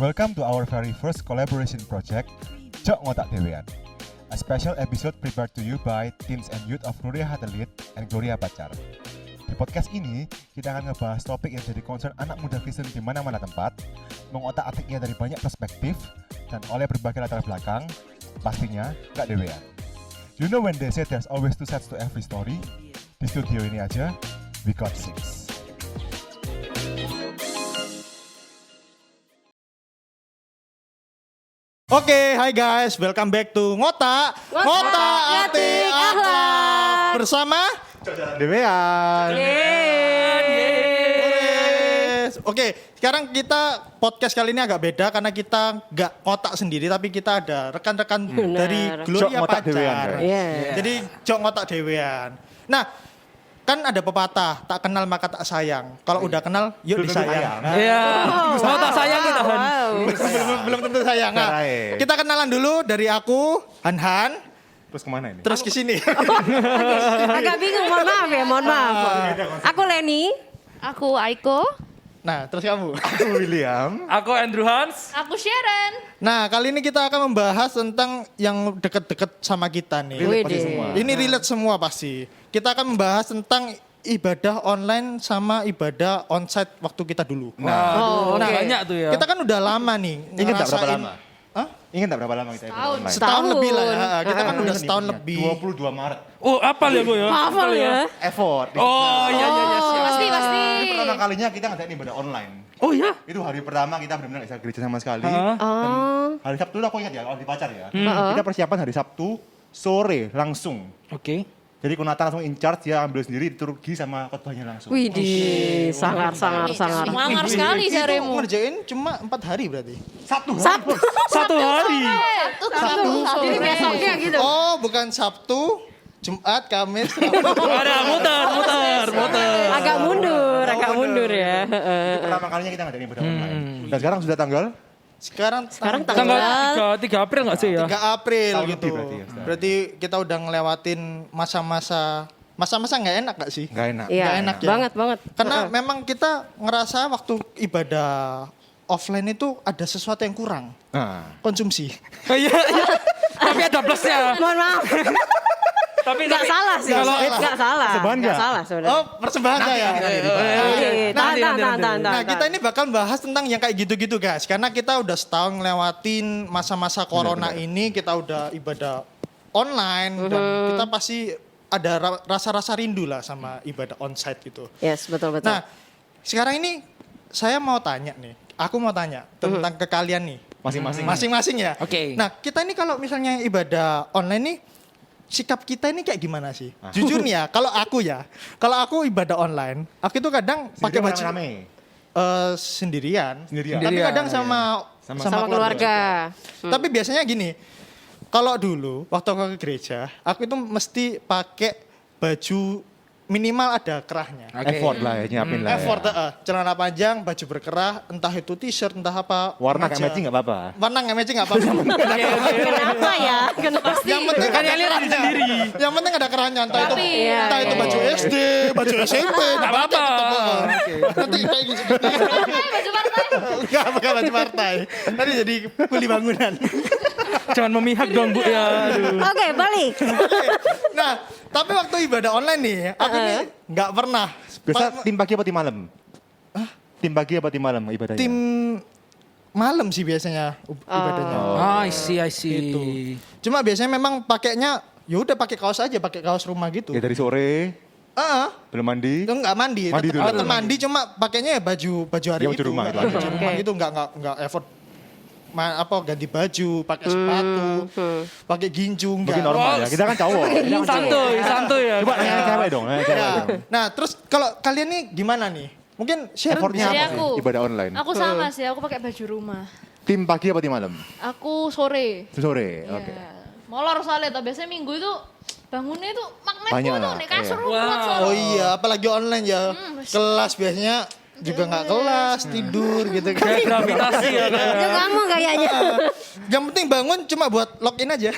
Welcome to our very first collaboration project, Jok Ngotak Dewean. A special episode prepared to you by teens and youth of Nuria Hatelit and Gloria Pacar. Di podcast ini, kita akan ngebahas topik yang jadi concern anak muda Kristen di mana-mana tempat, mengotak-atiknya dari banyak perspektif, dan oleh berbagai latar belakang, pastinya gak dewean. You know when they say there's always two sides to every story? Di studio ini aja, we got six. Oke, hai guys, welcome back to Ngotak Atik Akhlak bersama Dewean. Oke, sekarang kita podcast kali ini agak beda karena kita nggak ngotak sendiri, tapi kita ada rekan-rekan dari Gloria Jok Ngotak Dewean, Pacar. guys. Yeah. Jadi Jok Ngotak Dewean. Nah, kan ada pepatah, tak kenal maka tak sayang. Kalau udah kenal, yuk disayang. Iya. Mau tak sayang kita Han. belum tentu sayang. Nah, Carai. kita kenalan dulu dari aku, Han. Terus kemana ini? Terus ke sini. Agak bingung, mohon maaf. Aku Leni. Aku Aiko. Nah, terus kamu. Aku William. Aku Andrew Hans. Aku Sharon. Nah, kali ini kita akan membahas tentang yang deket-deket sama kita nih. Relate pasti semua. Ini relate semua pasti. Kita akan membahas tentang ibadah online sama ibadah onsite waktu kita dulu. Oh, Nah, oke. Banyak tuh ya. kita kan udah lama nih. Ingat tak berapa ngerasain- lama? Hah? Ingat tak berapa lama kita ibadah online? Setahun lebih lah ya. Kita kan Ingat udah nih, setahun punya. lebih. 22 Maret. Oh, apal ya gue ya. Hafal ya. Effort. Oh, iya siap. Pasti. Ini pertama kalinya kita ngadain ibadah online. Oh ya. Itu hari pertama kita benar-benar nggak bisa gereja sama sekali. Hah? Oh. Hari Sabtu aku ingat ya, kalau di Pacar ya. Kita persiapan hari Sabtu sore langsung. Oke. Jadi Kunata langsung in charge, dia ambil sendiri liturgi sama khotbahnya langsung. Widih, sangar. Semangat sekali Itu jaremu. ngerjain cuma 4 hari berarti. Satu Hari. Satu. Jadi besoknya gitu. Oh, bukan Sabtu, Jumat, Kamis, Rabu. Ada muter. Agak mundur ya. Itu pertama kalinya kita ngadain ibadah online. Dan sekarang sudah tanggal Sekarang Tanggal 3 April enggak sih ya? 3 April Tahun gitu. lebih berarti ya, sekarang. Berarti kita udah ngelewatin masa-masa nggak enak gak sih? nggak enak. Iya, Nggak enak ya. banget. Karena memang kita ngerasa waktu ibadah offline itu ada sesuatu yang kurang. Nah, Konsumsi. Oh, iya. Tapi ada plusnya. Mohon maaf. Tapi Nggak salah sih. Nggak salah. Nggak salah. Persembahan Nggak nggak? salah sebenarnya. Oh, persembahan ya. Tahan. Nah, kita ini bakal bahas tentang yang kayak gitu-gitu guys. Karena kita udah setahun ngelewatin masa-masa corona ini, kita udah ibadah online dan kita pasti ada rasa-rasa rindu lah sama ibadah onsite gitu. Yes, betul. Nah, sekarang ini saya mau tanya nih. Aku mau tanya tentang ke kalian nih. masing-masing. Masing-masing ya. Oke. Nah, kita ini kalau misalnya ibadah online nih, sikap kita ini kayak gimana sih? Jujur nih ya, kalau aku ibadah online, aku itu kadang pakai baju rame. sendirian. Sendirian. Tapi kadang Iya, Sama keluarga. Tapi biasanya gini, kalau dulu waktu aku ke gereja, aku itu mesti pakai baju minimal ada kerahnya. Oke. Effort lah ya, nyiapin lah. Effort, celana panjang, baju berkerah, entah itu t-shirt, entah apa. Warna kayak kemeja. matching nggak apa-apa. Warna nggak matching nggak apa-apa. Kenapa ya? Kenapa sih? Yang penting Kan ada yang lihat kerahnya. sendiri. Yang penting ada kerahnya, entah itu Iya, entah itu iya, baju iya. SD, baju SMP, Nggak apa-apa. Nanti kayak gitu. Baju partai. Enggak pakai baju partai. Nanti jadi kuli bangunan. Jangan memihak dong Bu ya. Aduh. Oke, balik. Nah, tapi waktu ibadah online nih, aku ini nggak pernah. Biasa tim pagi apa tim malam? Tim pagi apa tim malam ibadahnya? Tim malam sih biasanya ibadahnya. I see. Gitu. Cuma biasanya memang pakainya ya udah pakai kaos aja, pakai kaos rumah gitu. Ya dari sore, belum mandi. Itu enggak mandi, Mandi dulu. tetap mandi cuma pakainya ya baju hari Ya, baju itu. rumah itu Baju aja. rumah itu enggak effort ganti baju, pakai sepatu, pakai ginjung Mungkin enggak. normal ya, kita kan cowok. Santuy ya. Coba nanya cewek dong, nanya cewek Ya. dong. Nah, terus kalau kalian nih gimana nih? Mungkin Sharon Effortnya bisa Dari apa aku. sih ibadah online? Aku sama sih, aku pakai baju rumah. Tim pagi apa tim malam? Aku sore. Sore, Ya. oke. Molor soalnya, tapi biasanya minggu itu bangunnya itu magnet Banyak tuh lah, nih kasur iya. kuat soalnya. Oh iya, apalagi online ya. Hmm, Kelas biasanya juga nggak kelas, tidur gitu kan. Kayak gravitasi ya. Itu kamu kayaknya. Yang penting bangun cuma buat login aja.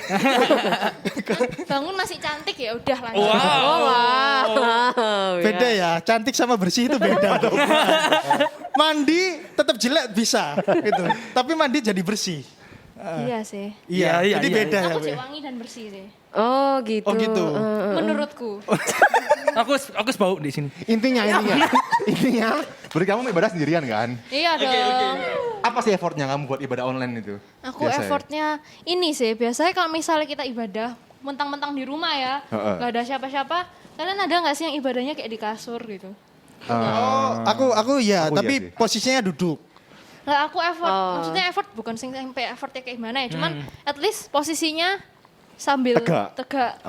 Bangun masih cantik ya udah lanjut. Oh, wow. Beda ya, cantik sama bersih itu beda. Mandi tetap jelek bisa gitu. Tapi mandi jadi bersih. Iya sih. Iya, jadi iya, beda ya. Aku Be. wangi dan bersih sih. Oh gitu. Oh gitu. Menurutku. Aku bau di sini. Intinya, berarti kamu ibadah sendirian kan? Iya dong. Apa sih effortnya kamu buat ibadah online itu? Aku Biasa ya? effortnya ini sih. Biasanya kalau misalnya kita ibadah mentang-mentang di rumah ya, Heeh. nggak ada siapa-siapa. Kalian ada nggak sih yang ibadahnya kayak di kasur gitu? Aku ya, Aku tapi iya sih. posisinya duduk. Lah aku effort, Oh. maksudnya effort bukan sampai effortnya kayak gimana ya, cuman at least posisinya sambil Tegak.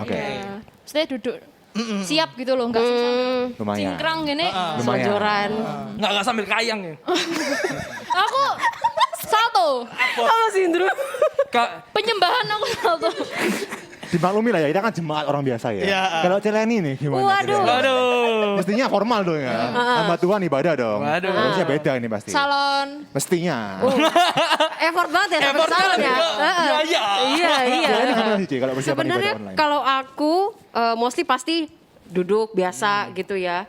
Oke. Iya. Maksudnya duduk siap gitu loh, nggak sih sambil Lumayan. cingkrang gini. Lumayan. Sojoran. Nggak sambil kayang ya. Aku salto, Oh, Sindro. penyembahan aku salto. Dimaklumi lah ya, kita kan jemaat orang biasa ya. Iya. Kalau celeni nih gimana? Waduh. Celeni? Waduh. Mestinya formal dong ya. Sama Tuhan ibadah dong. Waduh. Harusnya beda ini pasti. Salon. Mestinya. Effort banget ya sampai salon ya. Heeh. Iya. Iya, iya. Celeni gimana sih Ci, kalau persiapan Sebenarnya ibadah online? kalau aku mostly pasti duduk biasa gitu ya.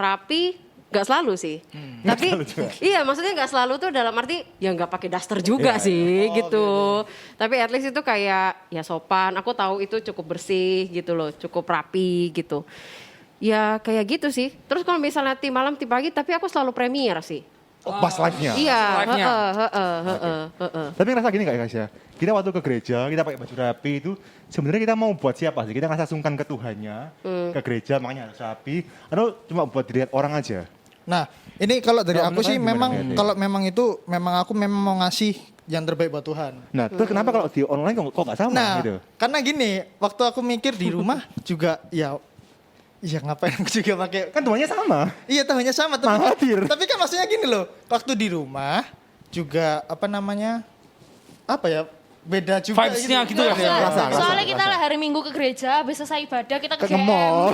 Rapi nggak selalu sih. Tapi iya maksudnya nggak selalu tuh dalam arti ya nggak pakai daster juga Iya, sih gitu. Tapi at least itu kayak ya sopan. Aku tahu itu cukup bersih gitu loh, cukup rapi gitu. Ya kayak gitu sih. Terus kalau misalnya tim malam, tim pagi, tapi aku selalu premier sih. Oh, pas live-nya. Iya, live-nya. heeh. Tapi ngerasa gini gak ya guys ya? Kita waktu ke gereja, kita pakai baju rapi itu sebenarnya kita mau buat siapa sih? Kita ngerasa sungkan ke Tuhannya, ke gereja makanya harus rapi. Atau cuma buat dilihat orang aja? Nah, ini kalau dari Kalau aku menurut sih kalian gimana memang ini? kalau memang itu aku memang mau ngasih yang terbaik buat Tuhan. Nah, terus kenapa kalau di online kok gak sama Nah, gitu? karena gini, waktu aku mikir di rumah juga ya ngapain aku juga pakai. Kan Tuhannya sama. Iya, Tuhannya sama Malah hadir. tapi kan maksudnya gini loh, waktu di rumah juga apa ya? Beda juga Vibes-nya gitu ya. Rasa. Soalnya kita lah hari Minggu ke gereja, habis selesai ibadah kita ke Ke mall.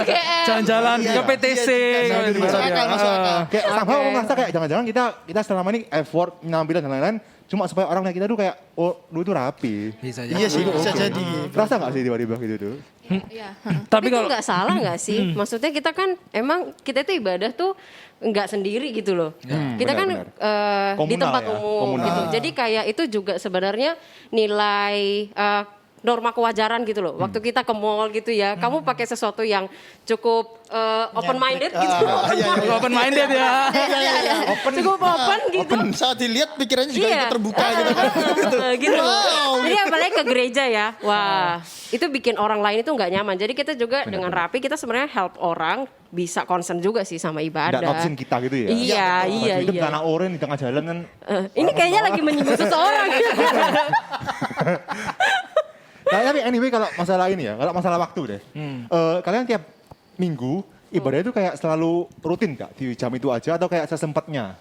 GM. Jalan-jalan Iya. ke PTC. Iya, gitu. masuk akal, masuk akal. Kayak sama aku ngerasa kayak jangan-jangan kita selama ini effort penampilan dan lain-lain cuma supaya orang lihat kita tuh kayak oh lu itu rapi. Bisa Iya sih, bisa jadi. Rasa gak sih tiba-tiba gitu tuh? Iya. Tapi Tapi itu kalau nggak salah nggak sih? Maksudnya kita kan emang kita itu ibadah tuh nggak sendiri gitu loh. Kita kan benar-benar. di Komunal tempat ya, umum komunal. gitu. Jadi kayak itu juga sebenarnya nilai norma kewajaran gitu loh. Waktu kita ke mall gitu ya, kamu pakai sesuatu yang cukup open minded gitu. Iya. open minded ya. Cukup open gitu. Saat dilihat pikirannya juga Iya. ikut terbuka gitu kan. gitu. Wow. Jadi apalagi ke gereja ya, wah itu bikin orang lain itu nggak nyaman. Jadi kita juga dengan rapi kita sebenarnya help orang bisa concern juga sih sama ibadah. Nggak noksin kita gitu ya? Iya, iya, Baju itu iya. anak oren di tengah jalan kan. Ini kayaknya lagi menyinggung seseorang. Nah, tapi anyway kalau masalah ini ya, kalau masalah waktu deh. Kalian tiap minggu ibadah itu kayak selalu rutin gak di jam itu aja atau kayak sesempatnya?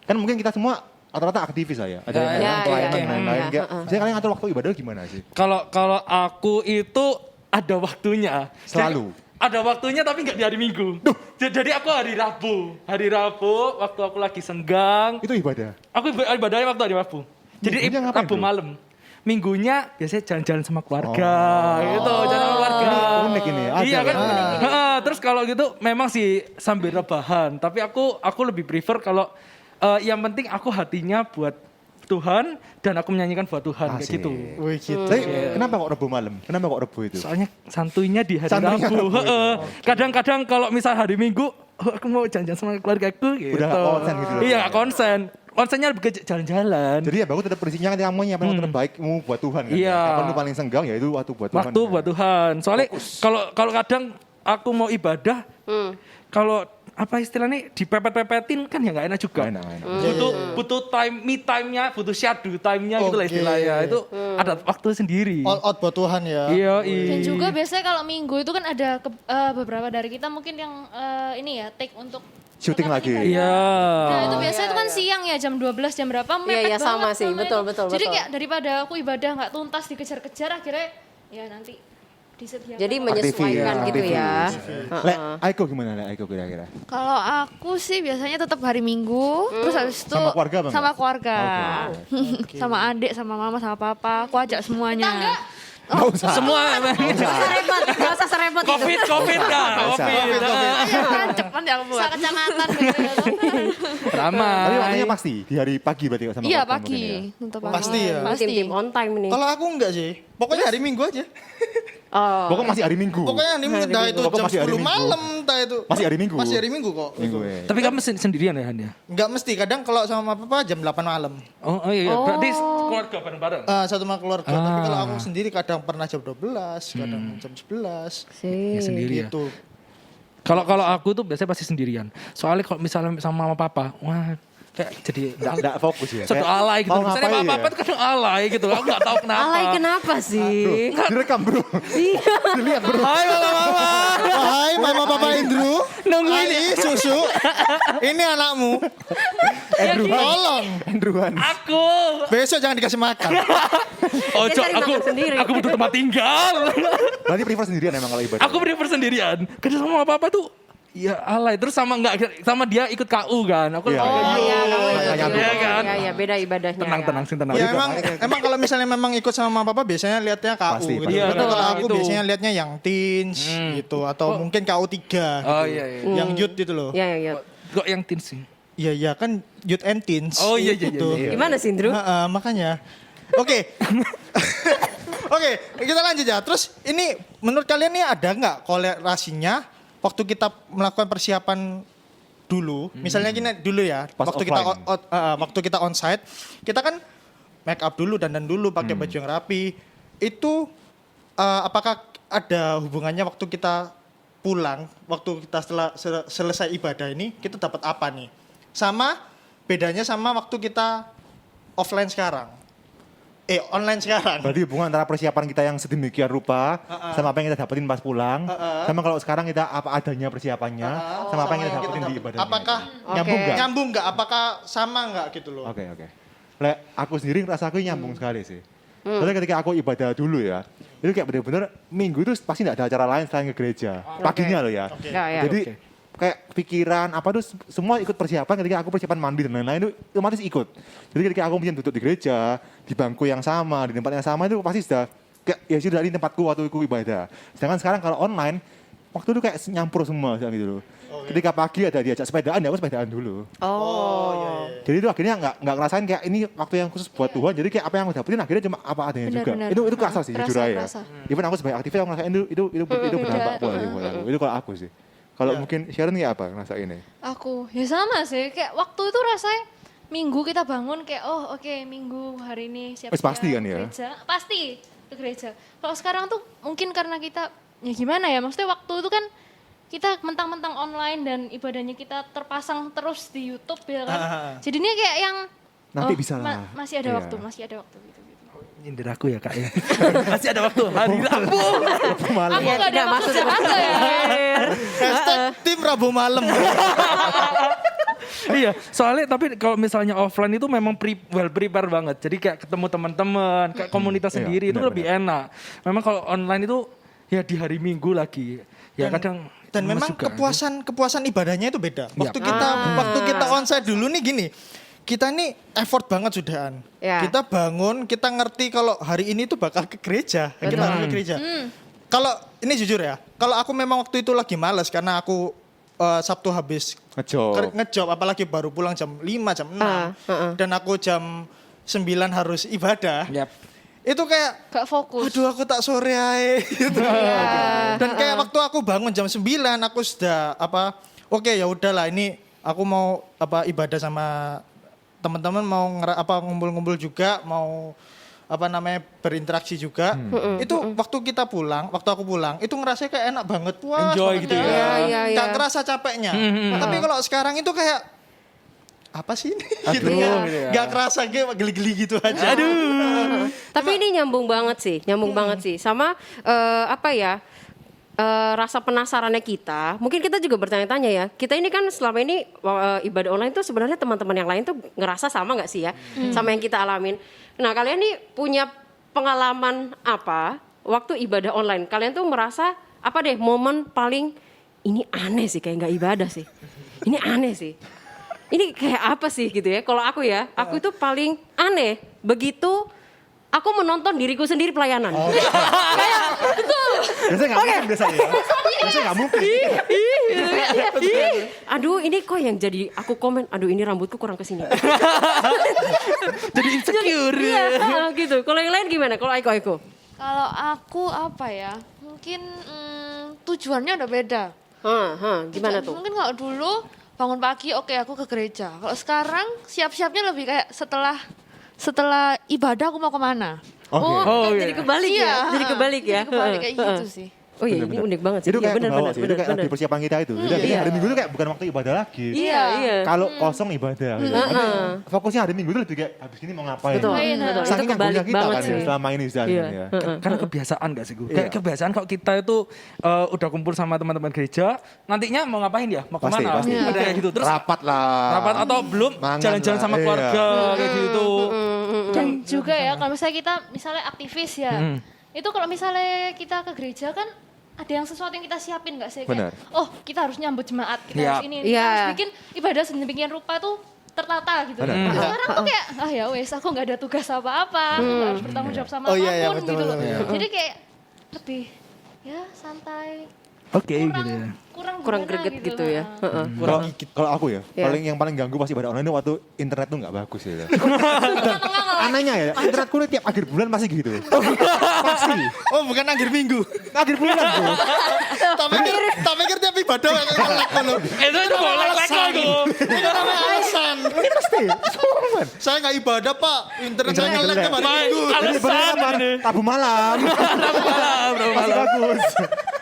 Kan mungkin kita semua rata-rata aktivis lah ya. Ada yang Ya, pelayanan ya, dan lain-lain. ya. Kayak, Jadi kalian ngatur waktu ibadah gimana sih? Kalau aku itu ada waktunya. Selalu? Ada waktunya tapi nggak di hari Minggu. Jadi aku hari Rabu. Hari Rabu waktu aku lagi senggang. Itu ibadah? Aku ibadahnya waktu hari Rabu. Jadi Minggunya ngapain, Rabu bro? malam. Minggunya biasanya jalan-jalan sama keluarga gitu, jalan sama keluarga. Unik ini, ada Iya kan? kan? Heeh, terus kalau gitu memang sih sambil rebahan, tapi aku lebih prefer kalau yang penting aku hatinya buat Tuhan dan aku menyanyikan buat Tuhan kayak Asik. gitu. Wih gitu. Tapi kenapa kok Rabu malam? Kenapa kok Rabu itu? Soalnya santuinya di hari Santuinya Rabu. Rabu itu. Heeh. Kadang-kadang kalau misal hari Minggu, aku mau jalan-jalan sama keluarga aku gitu. Udah nggak konsen gitu loh. Iya, nggak konsen. Konsennya lebih ke jalan-jalan. Jadi ya bagus tetap prinsipnya ketika kamu nyiapin waktu terbaikmu buat Tuhan kan? Iya. Kapan lu paling senggang ya itu waktu buat Tuhan. Waktu kan? buat Tuhan. Soalnya kalau kadang aku mau ibadah, kalau apa istilahnya dipepet-pepetin kan ya nggak enak juga. Nggak enak. Butuh me time-nya, butuh shadow time-nya gitu lah Oke. istilahnya. Itu ada waktu sendiri. All out buat Tuhan ya. Iya, Dan juga biasanya kalau Minggu itu kan ada beberapa dari kita mungkin yang ini ya take untuk Syuting lagi. Iya. Nah itu biasanya itu kan siang ya jam 12 jam berapa mepet iya, sama banget sih. sama Betul, itu. betul, Jadi betul. kayak daripada aku ibadah nggak tuntas dikejar-kejar akhirnya ya nanti disediakan. Jadi menyesuaikan gitu ya. Lek, Aiko gimana Lek? Aiko kira-kira? Kalau aku sih biasanya tetap hari Minggu, terus habis itu Sama keluarga Bang? sama keluarga. Sama adik, sama mama, sama papa, aku ajak semuanya. Nggak usah. Semua Gak usah serempet itu. COVID kan. Covid. Cepat ya aku buat. Kecamatan gitu ya. Ramai. Tapi waktunya pasti di hari pagi berarti sama Iya keluarga mungkin ya? pagi, untuk Pasti ya? Tim-tim on time nih. Kalau aku enggak sih. Pokoknya hari Minggu aja. Oh. Pokoknya masih hari Minggu. Pokoknya hari Minggu entah itu Pokoknya jam masih hari 10 Minggu. malam entah itu. Masih hari Minggu. Masih hari Minggu kok. Minggu ya. Tapi kamu sendirian ya Han ya? Enggak mesti, kadang kalau sama papa jam 8 malam. Oh iya, berarti keluarga bareng-bareng. Satu sama keluarga, tapi kalau aku sendiri kadang pernah jam 12, kadang jam 11. Ya, sendiri ya. Gitu. Kalau aku tuh biasanya pasti sendirian. Soalnya kalau misalnya sama mama papa, wah kayak jadi Nggak fokus ya. satu Kayak alay gitu. mau Misalnya ngapain mama papa ya? tuh kadang alay gitu. Aku nggak tahu kenapa. Alay kenapa sih? Direkam bro. Dilihat bro. Hai mama. Hai mama papa Indru. Nungguin Hai susu. Ini anakmu. Tolong. Andruan. Aku. Besok jangan dikasih makan. Oh, Dia cari makan sendiri. aku butuh tempat tinggal. Berarti prefer sendirian emang kalau ibadah. Aku prefer sendirian. Karena sama papa tuh ya alay. Terus sama dia ikut KU kan. Aku Iya. Oh iya, kamu Nggak ikut nyambung. juga. Iya kan? Iya, beda ibadahnya. tenang sih tenang. Ya emang kalau misalnya memang ikut sama mama papa biasanya lihatnya KU Pasti, gitu. pasti. Iya, Tapi kalau aku gitu. biasanya lihatnya yang teens gitu atau mungkin KU 3 gitu. Oh iya. Yang youth gitu loh. Iya, iya. Kok yang teen sih? Iya kan youth and teens. Oh iya. Gitu. Gimana sih, Indru? Makanya. Oke. Oke, kita lanjut ya. Terus ini menurut kalian nih ada nggak korelasinya waktu kita melakukan persiapan dulu, misalnya gini dulu ya, Pas waktu kita offline. waktu kita onsite, kita kan make up dulu, dandan dulu, pakai baju yang rapi. Itu apakah ada hubungannya waktu kita pulang, waktu kita setelah selesai ibadah ini, kita dapat apa nih? Sama bedanya sama waktu kita offline sekarang. Online sekarang. Berarti hubungan antara persiapan kita yang sedemikian rupa sama apa yang kita dapetin pas pulang, sama kalau sekarang kita apa adanya persiapannya, sama apa yang kita dapetin di ibadahnya. Apakah nyambung nggak? nyambung nggak? Apakah sama nggak gitu loh? Oke. Lek, aku sendiri ngerasa aku nyambung sekali sih. Soalnya ketika aku ibadah dulu ya, itu kayak bener-bener minggu itu pasti nggak ada acara lain selain ke gereja. Paginya loh ya. Ya, ya. Jadi kayak pikiran apa tuh semua ikut persiapan. Ketika aku persiapan mandi dan lain-lain itu otomatis ikut. Jadi ketika aku mungkin duduk di gereja, di bangku yang sama, di tempat yang sama itu pasti sudah kayak ya sudah di tempatku waktu aku ibadah. Sedangkan sekarang kalau online waktu itu kayak nyampur semua gitu loh. Ketika pagi ada diajak sepedaan ya aku sepedaan dulu. Oh. Jadi itu akhirnya nggak ngerasain kayak ini waktu yang khusus buat Tuhan. Jadi kayak apa yang aku dapetin akhirnya cuma apa adanya juga. Benar. Itu kerasa sih jujur aja. Kerasa. Even aku sebagai aktivis aku ngerasain itu berdampak buat aku. Itu kalau aku sih. Kalau mungkin Sharon ya apa ngerasa ini? Aku ya sama sih, kayak waktu itu rasanya Minggu kita bangun kayak oke, Minggu hari ini siap-siap Wes pasti kan ya? gereja. Pasti ke gereja. Kalau sekarang tuh mungkin karena kita ya gimana ya, maksudnya waktu itu kan kita mentang-mentang online dan ibadahnya kita terpasang terus di YouTube ya kan. Jadinya kayak yang Nanti bisa lah. masih ada Iya. masih ada waktu gitu. Nyindir aku ya kak ya. Masih ada waktu hari Rabu. Malam. Aku gak ada Tidak maksud masuk Jakarta ya. Hashtag tim Rabu malam. Iya, soalnya tapi kalau misalnya offline itu memang well prepare banget. Jadi kayak ketemu teman-teman, kayak komunitas Iya, sendiri itu benar, lebih enak. Memang kalau online itu ya di hari Minggu lagi. Ya kadang Dan lemes memang juga. kepuasan ibadahnya itu beda. Iya. Waktu kita onsite dulu nih gini. Kita nih effort banget sudahan. Ya. Kita bangun, kita ngerti kalau hari ini tuh bakal ke gereja. Kita Betul. harus ke gereja. Kalau ini jujur ya, kalau aku memang waktu itu lagi males karena aku Sabtu habis ngejob, apalagi baru pulang jam 5, jam 6. Dan aku jam 9 harus ibadah. Yap. Itu kayak Gak fokus. aduh aku tak sore aja gitu. Dan kayak waktu aku bangun jam 9 aku sudah oke ya udahlah ini aku mau ibadah sama teman-teman mau ngumpul-ngumpul juga, mau berinteraksi juga. Itu waktu aku pulang itu ngerasa kayak enak banget, puas Enjoy banget. gitu ya. Iya. Gak kerasa capeknya. Tapi kalau sekarang itu kayak apa sih ini? Gitu. Aduh, gitu ya. Gak kerasa kayak geli-geli gitu aja. Tapi ini nyambung banget sih, sama rasa penasarannya kita. Mungkin kita juga bertanya-tanya ya. Kita ini kan selama ini ibadah online tuh sebenarnya teman-teman yang lain tuh ngerasa sama nggak sih ya, sama yang kita alamin. Nah kalian nih punya pengalaman apa waktu ibadah online, kalian tuh merasa apa deh momen paling ini aneh sih, kayak nggak ibadah sih. Ini aneh sih. Ini kayak apa sih gitu ya? Kalau aku ya, aku itu paling aneh begitu aku menonton diriku sendiri pelayanan. Kayak betul. Biasanya nggak mungkin biasanya. Biasanya nggak mungkin. Aduh, ini kok yang jadi aku komen. Aduh, ini rambutku kurang kesini. Jadi insecure. Iya, gitu. Kalau yang lain gimana? Kalau Aiko? Kalau aku apa ya? Mungkin tujuannya udah beda. Gimana tuh? Mungkin kalau dulu bangun pagi oke aku ke gereja. Kalau sekarang siap-siapnya lebih kayak setelah ibadah aku mau kemana. Oke. Jadi kebalik ya? Iya. Jadi kebalik ya? Jadi kebalik kayak gitu sih. Oh iya, ini unik banget sih. Itu Iya, kayak benar, kebawa sih, itu kayak benar. di persiapan kita itu. Jadi Iya. hari Minggu itu kayak bukan waktu ibadah lagi. Iya. Kalau kosong ibadah gitu. Nanti fokusnya hari Minggu itu lebih kayak habis ini mau ngapain. Betul, betul. Itu Saking kebalik nganggunya kita banget kan sih. ya, selama ini Zan. Iya. Ya. Karena kebiasaan gak sih gue? Kayak kebiasaan kalau kita itu udah kumpul sama teman-teman gereja, nantinya mau ngapain ya? Mau Pasti, kemana? pasti. Ada kayak gitu. Terus Rapat lah. rapat atau belum Mangan jalan-jalan lah, sama iya. keluarga kayak gitu. Dan juga ya kalau misalnya kita misalnya aktivis ya, itu kalau misalnya kita ke gereja kan ada yang sesuatu yang kita siapin nggak sih? Benar. Kayak, oh kita harus nyambut jemaat, kita Yap. harus ini, kita Iya. harus bikin ibadah sedemikian rupa tuh tertata gitu. Benar. Nah, sekarang tuh kayak, ya wes aku nggak ada tugas apa-apa, aku nggak harus bertanggung jawab sama Oh, apapun iya, iya, betul, gitu loh. betul, betul. Jadi kayak lebih ya santai, Oke kurang gitu ya. kurang gimana greget gitu ya. Heeh. Kalau aku ya, Iya. yang paling ganggu pas ibadah online itu waktu internet tuh nggak bagus ya. Tengah-tengah lah. Anehnya ya, internetku ini tiap akhir bulan masih gitu. Pasti. Oh bukan akhir minggu. Akhir bulan tuh. Tak pikir tiap ibadah kayak ngelek loh. Itu boleh lagi. Itu namanya alasan. Ini pasti. Soman. Saya nggak ibadah pak, internet saya Internetnya ngelek jelek. tiap hari minggu. Ini bener apa? Tabu malam. Masih bagus.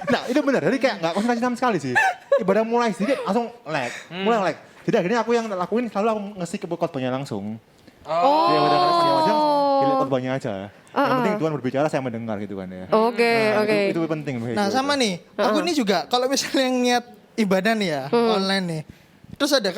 Nah itu benar, jadi kayak nggak konsentrasi sama sekali sih. Ibadah mulai sedikit langsung lag, mulai lag. Jadi akhirnya aku yang lakuin selalu aku ngasih ke khotbahnya langsung. Dia udah ngasih aja, pilih khotbahnya aja. Yang penting Tuhan berbicara, saya mendengar gitu kan ya. Oke, Nah, oke. Itu penting. Nah sama nih, aku ini juga kalau misalnya yang niat ibadah nih ya, online nih. Terus ada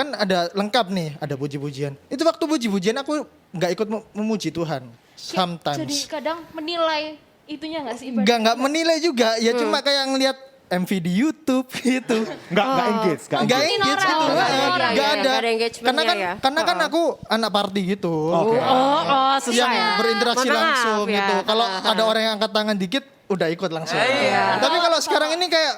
lengkap nih, ada puji-pujian. Itu waktu puji-pujian aku nggak ikut memuji Tuhan. Jadi Sometimes. kadang menilai itunya nggak sih ibadah? Nggak menilai juga, ya cuma kayak ngeliat MV di YouTube gitu. Nggak engage, nggak Nggak engage. engage orang, gitu. nggak Nggak orang, ya, ada. nggak ada engagementnya ya. Karena kan aku anak party gitu. Oke. Oh, susah Yang ya. berinteraksi Mohon maaf langsung ya. gitu. Kalau ada orang yang angkat tangan dikit, udah ikut langsung. Iya. Tapi kalau sekarang ini kayak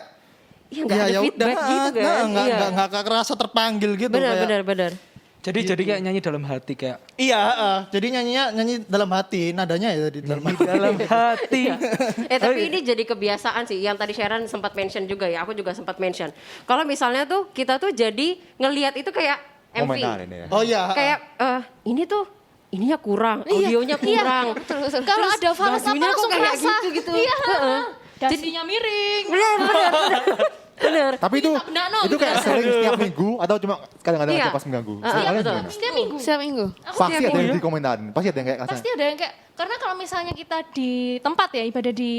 Ya nggak ada feedback gitu kan. Iya. nggak kerasa terpanggil gitu. kayak. Benar. Jadi kayak nyanyi dalam hati kayak Iya, jadi nyanyi dalam hati, nadanya ya di dalam hati. dalam hati. Tapi ini jadi kebiasaan sih. Yang tadi Sharon sempat mention juga ya. Aku juga sempat mention. Kalau misalnya tuh kita tuh jadi ngelihat itu kayak MV. Komentarin ya. Oh iya. Kayak ini tuh ininya kurang, audionya kurang. Kalau ada fals apa bajunya kok langsung kayak kerasa. gitu. Iya. Heeh. Dasinya miring. Bener. Tapi itu benar, no, itu kayak gitu. sering setiap minggu atau cuma kadang-kadang Iya. aja pas mengganggu. Iya, Kalian betul. gimana? Setiap minggu. Setiap minggu. Pasti ada yang di komentarin, pasti ada yang kayak Pasti ada yang kayak karena kalau misalnya kita di tempat ya ibadah di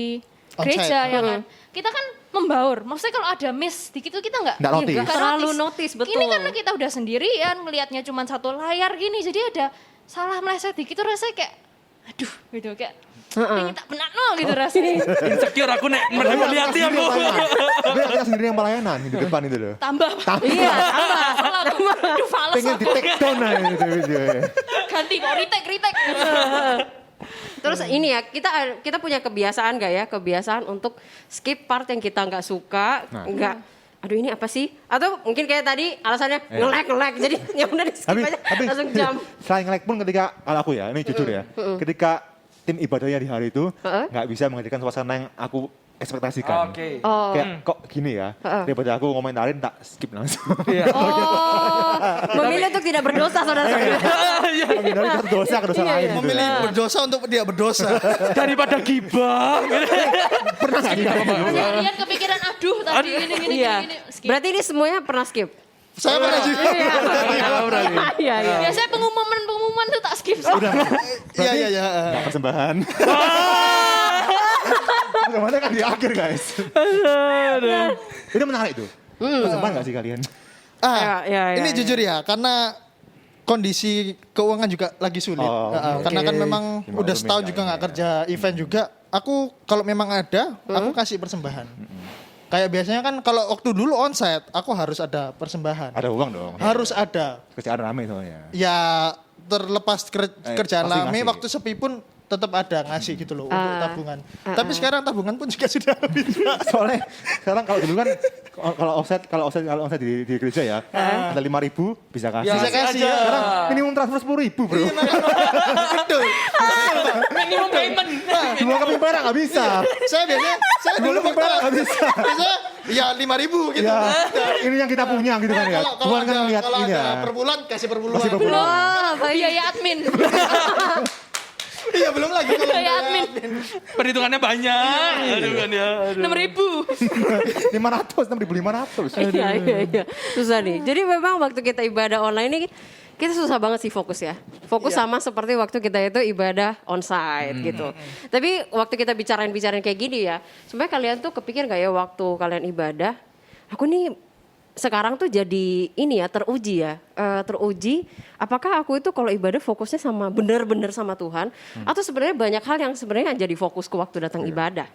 Onsite. gereja ya kan. Kita kan membaur. Maksudnya kalau ada miss dikit itu kita nggak Nggak notice. Nggak terlalu notice, betul. Ini karena kita udah sendirian ngelihatnya cuma satu layar gini. Jadi ada salah meleset dikit tuh rasanya kayak aduh gitu kayak pengen tak benar no gitu rasanya. Insecure aku nek melihat aku. Tapi kita sendiri yang pelayanan di depan itu loh. Tambah. Iya, Salah tuh. Aduh fals Pengen di aku. take down aja itu video. Ganti mau retake. Terus ini ya, kita punya kebiasaan gak ya? Kebiasaan untuk skip part yang kita nggak suka, nggak. Aduh ini apa sih? Atau mungkin kayak tadi alasannya nge-lag. Jadi yang udah di skip aja langsung jump. selain nge-lag pun ketika kalau aku ya, ini jujur ya. Ketika tim ibadahnya di hari itu nggak bisa menghadirkan suasana yang aku ekspektasikan. Oke. Oh. Kayak kok gini ya, daripada aku ngomentarin tak skip langsung. Oh, memilih untuk tidak berdosa saudara-saudara. Ngomentarin satu dosa ke dosa lain. gitu. Memilih berdosa untuk tidak berdosa. Daripada gibah. Pernah nggak sih? Kalian kepikiran aduh tadi gini. Iya. Skip. Berarti ini semuanya pernah skip. Saya pernah juga. Iya. Biasanya pengumuman tuh tak skip. Iya. Nggak persembahan. Persembahannya kan di akhir guys. Itu menarik tuh. Persembahan nggak sih kalian? Ya, Ini jujur ya, karena kondisi keuangan juga lagi sulit. Oh, Karena kan memang Gimana udah tuh setahun minta juga ini nggak ya? kerja event juga. aku kalau memang ada, aku kasih persembahan. Kayak biasanya kan kalau waktu dulu onsite, aku harus ada persembahan. Ada uang dong. Harus ada. Kerjaan rame soalnya. Ya terlepas kerjaan pasti lame, ngasih. waktu sepi pun tetap ada ngasih gitu loh untuk tabungan. Tapi sekarang tabungan pun juga sudah habis. Soalnya sekarang kalau dulu kan kalau offset di gereja ya, ada 5.000 bisa kasih. Bisa kasih ya. Sekarang minimum transfer 10.000 bro. Betul. Minimum payment. Dua kami perak nggak bisa. Saya Dua dulu kami perak nggak bisa. biasanya ya 5.000 gitu. Ya, ini yang kita punya gitu kan ya. Tuhan kan lihat kalau ini ada ya. per bulan kasih per bulan. Kasih per bulan. Wah, Biaya admin. Iya belum lagi kalau Biaya admin. Perhitungannya banyak. Aduh kan ya. 6.000. 6.500. iya. Susah nih. Jadi memang waktu kita ibadah online ini kita susah banget sih fokus ya. Fokus sama seperti waktu kita itu ibadah onsite gitu. Tapi waktu kita bicarain kayak gini ya, sebenarnya kalian tuh kepikir gak ya waktu kalian ibadah, aku nih sekarang tuh jadi ini ya teruji apakah aku itu kalau ibadah fokusnya sama benar-benar sama Tuhan atau sebenarnya banyak hal yang sebenarnya jadi fokus ke waktu datang ibadah.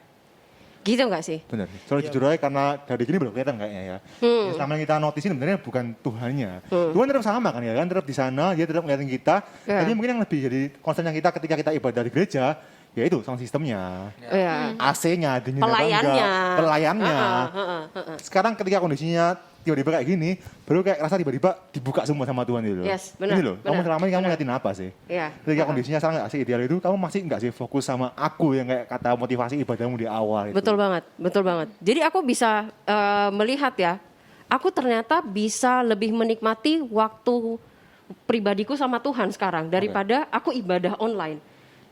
Gitu nggak sih? Benar. Soalnya jujur aja karena dari gini belum kelihatan kayaknya ya. Yang selama yang kita notice ini sebenarnya bukan Tuhannya. Tuhan tetap sama kan ya kan, tetap di sana, dia tetap ngeliatin kita. Tapi mungkin yang lebih jadi concern yang kita ketika kita ibadah di gereja, ya itu sound sistemnya, Iya. AC-nya, dinginnya apa Pelayannya. enggak, pelayannya. Sekarang ketika kondisinya tiba-tiba kayak gini, baru kayak rasa tiba-tiba dibuka semua sama Tuhan gitu loh. Yes, benar, Ini loh, kamu benar, selama ini kamu ngeliatin apa sih? Iya. Ketika kondisinya sekarang nggak sih ideal itu, kamu masih nggak sih fokus sama aku yang kayak kata motivasi ibadahmu di awal itu? Betul banget. Jadi aku bisa melihat ya, aku ternyata bisa lebih menikmati waktu pribadiku sama Tuhan sekarang daripada aku ibadah online.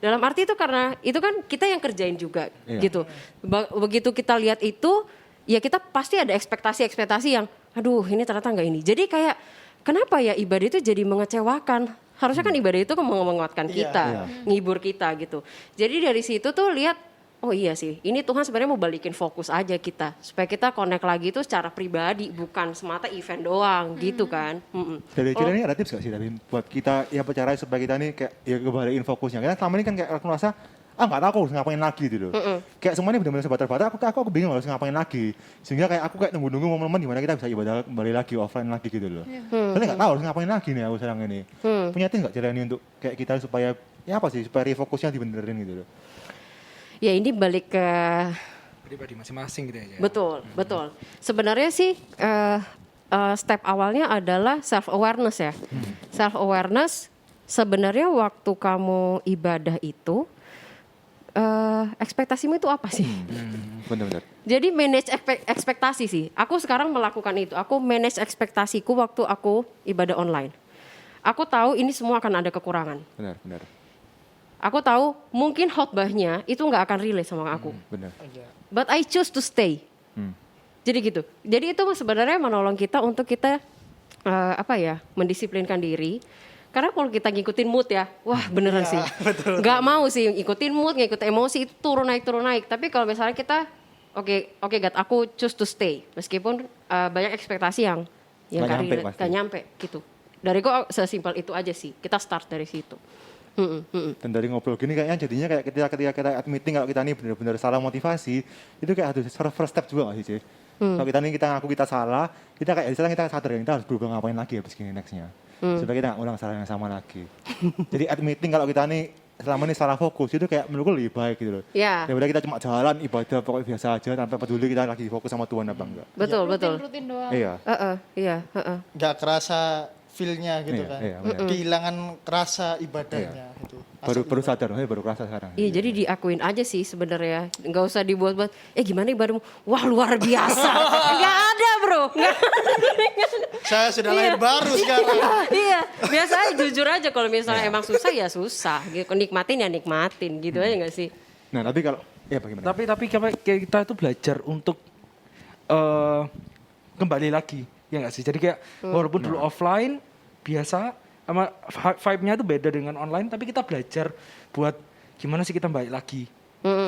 Dalam arti itu karena itu kan kita yang kerjain juga gitu. Begitu kita lihat itu, ya kita pasti ada ekspektasi yang, aduh ini ternyata nggak ini. Jadi kayak kenapa ya ibadah itu jadi mengecewakan? Harusnya kan ibadah itu kan menguatkan kita, ngibur kita gitu. Jadi dari situ tuh lihat, oh iya sih, ini Tuhan sebenarnya mau balikin fokus aja kita supaya kita connect lagi itu secara pribadi, bukan semata event doang gitu kan. Dari kita ini ada tips gak sih tapi buat kita ya percaya supaya kita nih kayak ya kebalikin fokusnya. Karena selama ini kan kayak aku merasa nggak tahu aku harus ngapain lagi gitu loh. Kayak semuanya benar-benar sebatar-batar. Aku bingung harus ngapain lagi. Sehingga kayak aku kayak nunggu-nunggu momen-momen dimana kita bisa ibadah kembali lagi offline lagi gitu loh. Soalnya nggak tahu harus ngapain lagi nih aku sekarang ini. Punya tips nggak cara ini untuk kayak kita supaya ya apa sih supaya refokusnya dibenerin gitu loh. Ya ini balik ke Pribadi masing-masing gitu aja. betul. Sebenarnya sih step awalnya adalah self awareness ya. Self awareness sebenarnya waktu kamu ibadah itu ekspektasimu itu apa sih? Benar-benar. Jadi manage ekspektasi sih. Aku sekarang melakukan itu. Aku manage ekspektasiku waktu aku ibadah online. Aku tahu ini semua akan ada kekurangan. Benar. Aku tahu mungkin khotbahnya itu nggak akan relate sama aku. Benar. But I choose to stay. Jadi gitu. Jadi itu sebenarnya menolong kita untuk kita mendisiplinkan diri. Karena kalau kita ngikutin mood ya, wah beneran sih. Nggak mau sih ngikutin mood, ngikutin emosi itu turun naik. Tapi kalau misalnya kita, oke God, aku choose to stay. Meskipun banyak ekspektasi yang nggak nyampe gitu. Dari kok sesimpel itu aja sih. Kita start dari situ. Dan dari ngobrol gini kayaknya jadinya kayak ketika kita at meeting kalau kita ini benar-benar salah motivasi, itu kayak harus first step juga nggak sih Cih? Kalau kita ini kita ngaku kita salah, kita kayak misalnya kita sadar kita harus berubah ngapain lagi habis gini nextnya. Supaya kita nggak ulang salah yang sama lagi. Jadi at meeting kalau kita nih selama ini salah fokus itu kayak menurutku lebih baik gitu loh. Ya. Daripada kita cuma jalan ibadah pokoknya biasa aja tanpa peduli kita lagi fokus sama Tuhan apa enggak. Betul. Rutin doang. Iya. Nggak kerasa feel-nya gitu kan. Iya, benar. Kehilangan rasa ibadahnya gitu. Baru sadar, baru kerasa sekarang. Iya, jadi diakuin aja sih sebenarnya. Nggak usah dibuat-buat. Gimana ibadahmu? Wah luar biasa. Nggak ada bro. Nggak ada. Saya sudah lahir baru sekarang. Iya, biasa aja jujur aja kalau misalnya emang susah ya susah. Gitu. Nikmatin ya nikmatin gitu aja nggak sih? Nah tapi kalau ya bagaimana? Tapi kita itu belajar untuk kembali lagi, ya nggak sih? Jadi kayak walaupun dulu offline biasa, sama vibe-nya itu beda dengan online, tapi kita belajar buat gimana sih kita balik lagi,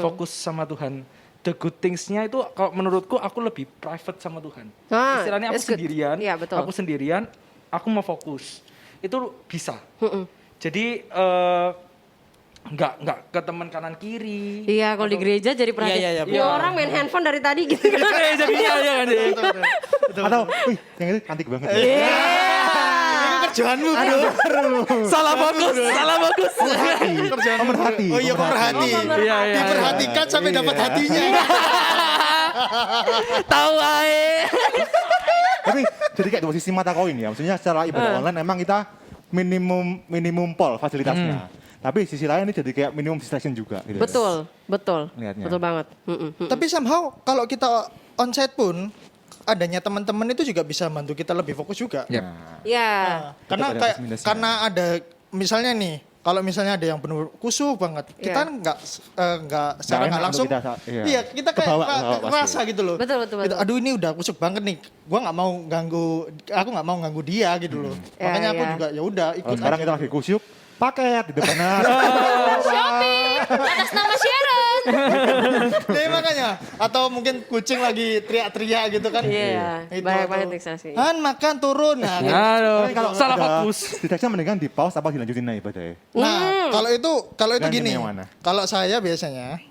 fokus sama Tuhan. The good things-nya itu kalau menurutku aku lebih private sama Tuhan. Istilahnya aku that's good. sendirian, Iya, betul. aku sendirian, aku mau fokus. Itu bisa. Jadi nggak ke teman kanan kiri. Iya, kalau di gereja jadi perhatian. Iya, Ini orang main handphone dari tadi gitu. Jadinya ya kan. Atau, wih, yang itu cantik banget. Ya. Ini kerjaanmu bro. Salah fokus. Pemerhati. Oh iya pemerhati. Iya. Diperhatikan sampai dapat hatinya. Tahu ae. Tapi jadi kayak dua sisi mata koin ya. Maksudnya secara ibadah online emang kita minimum pol fasilitasnya. Tapi sisi lain ini jadi kayak minimum distraction juga. Gitu. Betul. Lihatnya. Betul banget. Tapi somehow kalau kita onsite pun adanya teman-teman itu juga bisa bantu kita lebih fokus juga. Ya. Karena Tetap ada kayak plus minusnya. karena ada misalnya nih, kalau misalnya ada yang benar kusuh banget, kita nggak secara enak nggak langsung, untuk kita, iya. iya kita kayak Kebawa pasti. rasa gitu loh. Betul. Gitu, aduh ini udah kusuk banget nih, aku nggak mau ganggu dia gitu loh. Ya, Makanya aku ya. juga ya udah ikut. Kalau sekarang aja. kita lagi kusyuk, paket di depan. Shopee atas nama Sharon. Ya, makanya atau mungkin kucing lagi teriak-teriak gitu kan. Iya, Itu, banyak atau, banget distraksi. Han makan turun. Nah, gitu. Aduh, Tapi kalau salah ada fokus. distraction mendingan di pause apa dilanjutin aja ibadahnya. Nah, kalau itu Ganti gini. yang mana? Kalau saya biasanya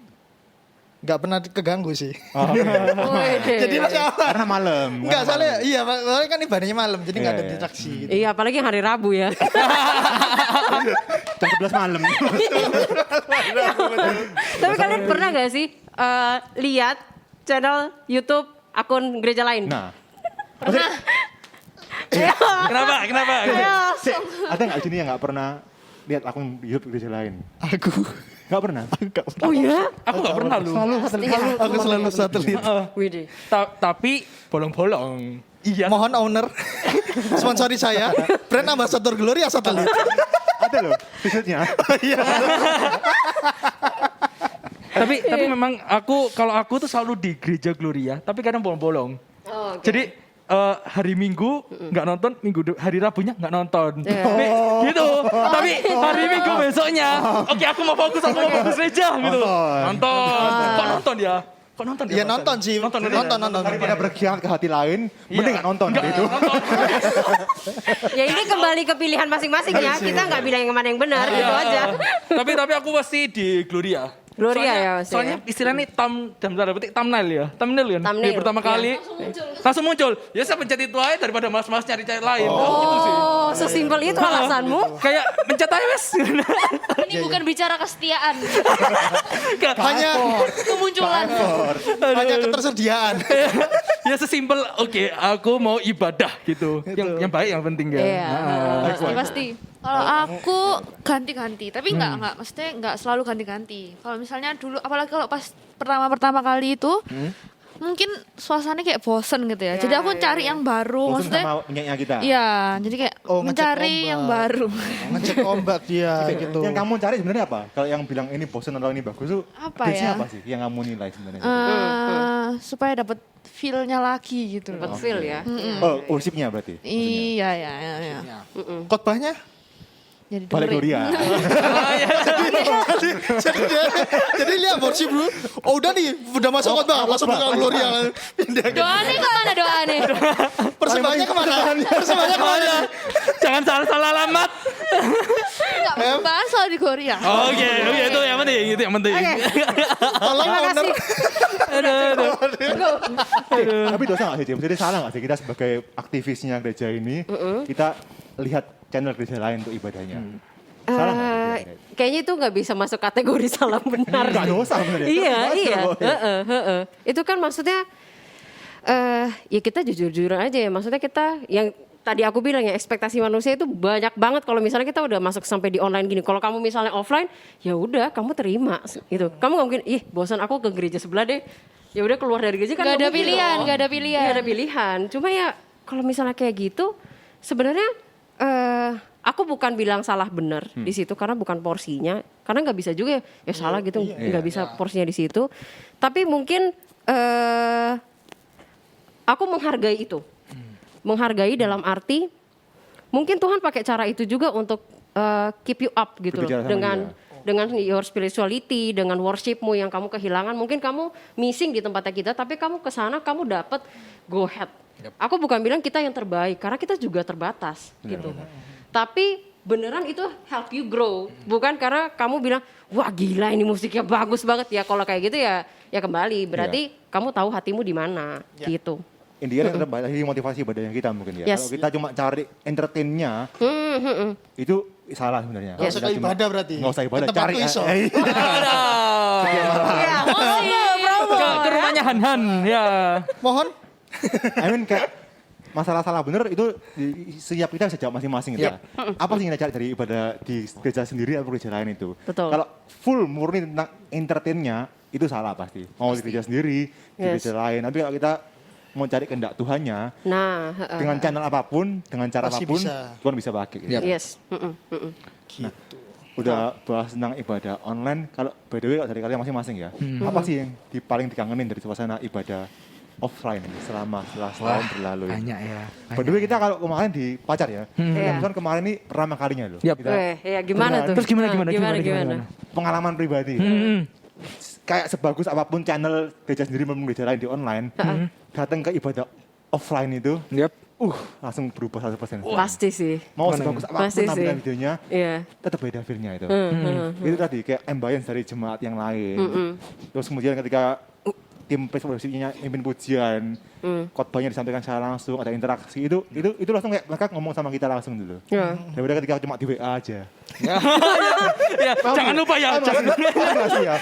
nggak pernah keganggu sih. Oh, oke. Jadi masih aman. Karena malam. Enggak, soalnya soalnya kan ibadahnya malam, jadi nggak ada Iya, iya. distraksi gitu. Iya, apalagi hari Rabu ya. Jam 11 malam. Tapi kalian pernah gak sih lihat channel YouTube akun gereja lain? Nah, Kenapa? ada nggak di sini yang nggak pernah lihat akun YouTube gereja lain? Aku Nggak pernah. Oh ya? Aku nggak pernah lu. aku selalu satelit. Widih. Tapi bolong-bolong. Iya. Mohon owner sponsori saya, brand ambassador Gloria Satelit. Ada loh, t-shirtnya. Tapi memang kalau aku tuh selalu di gereja Gloria, tapi kadang bolong-bolong. Oh, oke. Jadi hari Minggu nggak nonton, hari Rabunya nggak nonton. Iya. Gitu. Tapi hari Minggu besoknya, oke aku mau fokus gereja gitu. Nonton. Kok nonton ya? Iya nonton sih, nonton. Daripada berkhianat ke hati lain, mending nggak nonton Nggak gitu. nonton. Ya ini kembali ke pilihan masing-masing ya. Kita nggak bilang yang mana yang benar gitu aja. Tapi aku pasti di Gloria. Gloria Soalnya- ya, maksudnya. Soalnya istilahnya dalam tanda petik thumbnail ya. Thumbnail kan. Thumbnail, Di pertama iya. kali langsung muncul. Ya saya pencet itu aja daripada malas-malas nyari lain. Gitu sih. Oh, sesimpel itu alasanmu? Kayak pencet aja wes. Ini bukan bicara kesetiaan, Hanya kemunculan. hanya ketersediaan. Ya sesimpel oke, aku mau ibadah gitu. Yang baik yang penting ya. Iya. Pasti. Kalau aku ganti-ganti, tapi nggak maksudnya nggak selalu ganti-ganti. Kalau misalnya dulu, apalagi kalau pas pertama kali itu, mungkin suasananya kayak bosen gitu ya. Jadi aku cari yang baru, Bosan maksudnya. sama penyanyi kita. Iya, jadi kayak Oh, ngecek mencari ombak. yang baru. Ngecek ombak dia gitu. Yang kamu cari sebenarnya apa? Kalau yang bilang ini bosan atau ini bagus tuh, Apa base-nya ya? apa sih yang kamu nilai sebenarnya? Supaya dapat feel-nya lagi gitu. Dapat feel ya. Oh, worship-nya berarti? Iya. Khotbahnya Jadi Balik dengerin. Gloria. jadi lihat worship dulu. Oh udah nih, udah masuk khotbah, langsung buka Gloria. Pindah ke Doa nih kemana doa nih? persembahannya kemana? Persembahannya kemana? Jangan salah alamat. Nggak bahas soal di Korea. Oke, itu yang penting, itu yang penting. Tolong Terima owner. kasih. Tapi dosa nggak sih, Jim? Jadi salah nggak sih kita sebagai aktivisnya gereja ini, kita lihat channel gereja lain untuk ibadahnya? Salah nggak sih kira-kira? Kayaknya itu nggak bisa masuk kategori salah benar. Nggak dosa sebenarnya. Iya, Dosa, iya. Boy. Heeh. Itu kan maksudnya ya kita jujur-jujuran aja ya. Maksudnya kita yang tadi aku bilang ya ekspektasi manusia itu banyak banget kalau misalnya kita udah masuk sampai di online gini. Kalau kamu misalnya offline, ya udah kamu terima gitu. Kamu nggak mungkin, bosan aku ke gereja sebelah deh. Ya udah keluar dari gereja kan Gak ada nggak mungkin pilihan, dong. gak ada pilihan. Nggak ada pilihan. Cuma ya kalau misalnya kayak gitu, sebenarnya aku bukan bilang salah benar di situ karena bukan porsinya. Karena nggak bisa juga ya salah gitu, nggak bisa porsinya di situ. Tapi mungkin aku menghargai itu, menghargai dalam arti mungkin Tuhan pakai cara itu juga untuk keep you up gitu loh, Berbicara sama dengan your spirituality, dengan worshipmu yang kamu kehilangan. Mungkin kamu missing di tempatnya kita, tapi kamu kesana kamu dapat go ahead. Aku bukan bilang kita yang terbaik, karena kita juga terbatas gitu. Tapi beneran itu help you grow, bukan karena kamu bilang wah gila ini musiknya bagus banget ya. Kalau kayak gitu ya kembali berarti kamu tahu hatimu di mana gitu. Intinya tetap balik lagi motivasi ibadahnya kita mungkin ya. Yes. Kalau kita cuma cari entertainnya, itu salah sebenarnya. Nggak usah ke ibadah berarti. Nggak usah ibadah, Ke tempat cari. kuiso. Ya, Ke rumahnya Han ya. Mohon. I mean kayak masalah salah bener itu setiap kita bisa jawab masing-masing gitu ya. Apa sih yang kita cari dari ibadah di gereja sendiri atau gereja lain itu? Betul. Kalau full murni tentang entertainnya itu salah pasti. Mau di gereja sendiri, di Yes. gereja lain. Tapi kalau kita mau cari kehendak Tuhannya nah, dengan channel apapun, dengan cara Pasti apapun, bisa. Tuhan bisa pakai. Gitu. yes. Udah bahas tentang ibadah online. Kalau by the way kalau dari kalian masing-masing ya, apa sih yang paling dikangenin dari suasana ibadah offline setelah setahun berlalu ya? Banyak ya. By the way kita kalau kemarin di pacar ya, Iya. kebetulan kemarin ini pertama kalinya loh. Yap. Kita Ya gimana tuh? Terus gimana? Gimana? pengalaman pribadi. Kayak sebagus apapun channel gereja sendiri maupun gereja lain di online, datang ke ibadah offline itu, Yap. langsung berubah 100%. Pasti sih. Mau sebagus apapun Pasti tampilan sih. videonya, Iya. tetap beda feel-nya itu. Itu tadi kayak ambience dari jemaat yang lain. Terus kemudian ketika tim presiden mimpin pujian, khotbahnya disampaikan secara langsung, ada interaksi itu langsung kayak mereka ngomong sama kita langsung dulu. Ya. Daripada ketika cuma di WA aja. Ya, jangan lupa ya. Paham nggak sih ya?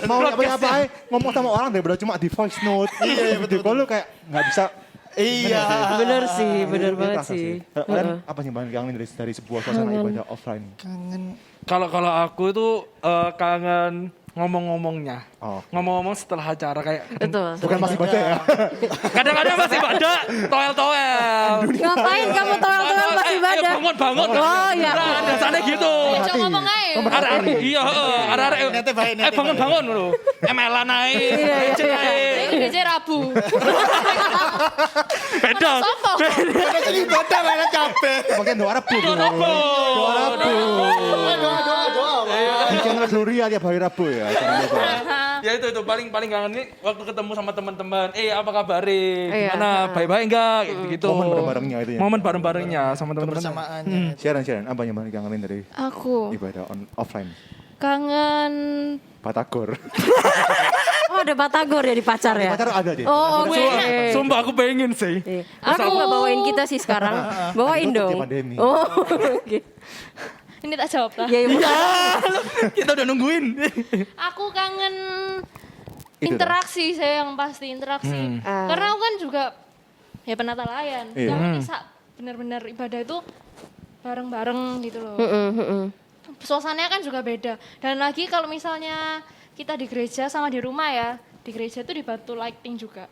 Mau apa-apa ngomong sama orang daripada cuma di voice note. Iya betul. Kalau kayak nggak bisa. Iya. Bener sih, bener Itu banget kerasa sih. Kalian apa sih bang kangen dari sebuah suasana ibadah offline? Kangen. Kalau aku itu kangen ngomong-ngomongnya. Oh. Ngomong-ngomong setelah acara kayak Betul. Bukan masih baca ya? kadang-kadang masih pada toel-toel. Ngapain kamu toel-toel pas Ayo ibadah? bangun. Oh iya. Nah, dasarnya gitu. Cok ngomong aja. Arek-arek iya, arek-arek. Niatnya baik, niatnya Bangun lho. Emelan ae. Ini gereja Rabu. Beda. Sopo. Ada jadi ibadah mana kabeh. Pakai doa Rabu. Rabu. Doa Rabu. Doa. Di channel Gloria tiap hari Rabu ya. Jangan lupa. Ya itu paling kangen nih waktu ketemu sama teman-teman. Apa kabar? Iya. Gimana? Baik-baik enggak? Gitu. Momen bareng-barengnya itu ya. Momen bareng-barengnya sama teman-teman. Kebersamaannya. Sharon, apa yang paling kangenin dari Aku ibadah offline? kangen Batagor. Oh ada Batagor ya di pacar ya? Pacar ada deh. Oh oke. Sumpah aku pengen sih. Iya. Aku nggak bawain kita sih sekarang. Bawain Tutup dong. ya pandemi. Oh oke. ini tak jawab lah. Ya, ya. Kita udah nungguin. Aku kangen Itu interaksi saya yang pasti interaksi. Karena aku kan juga ya penata layan. Iya. Jangan bisa benar-benar ibadah itu bareng-bareng gitu loh. Suasananya kan juga beda. Dan lagi kalau misalnya kita di gereja sama di rumah ya, di gereja itu dibantu lighting juga.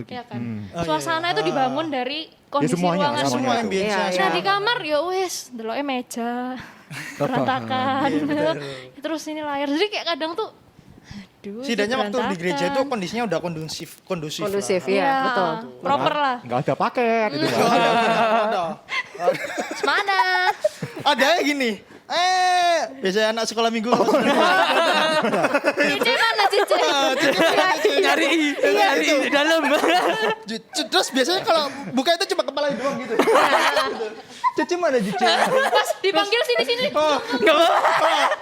Ya kan. Suasana itu dibangun dari kondisi semuanya, ruangan. semuanya. Semua ambience. Iya, Nah di kamar ya wes, deloknya meja, berantakan. Terus ini layar. Jadi kayak kadang tuh, aduh. Setidaknya waktu di berantakan. gereja itu kondisinya udah kondusif Kondusif lah. ya, betul. Proper lah. Nggak ada paket itu. Ada. Mana? Ada ya gini. Biasanya anak sekolah minggu. Cici mana Cici? Nyari di dalam. Terus biasanya kalau buka itu cuma kepala doang gitu. Cici mana Cici? Pas dipanggil sini-sini.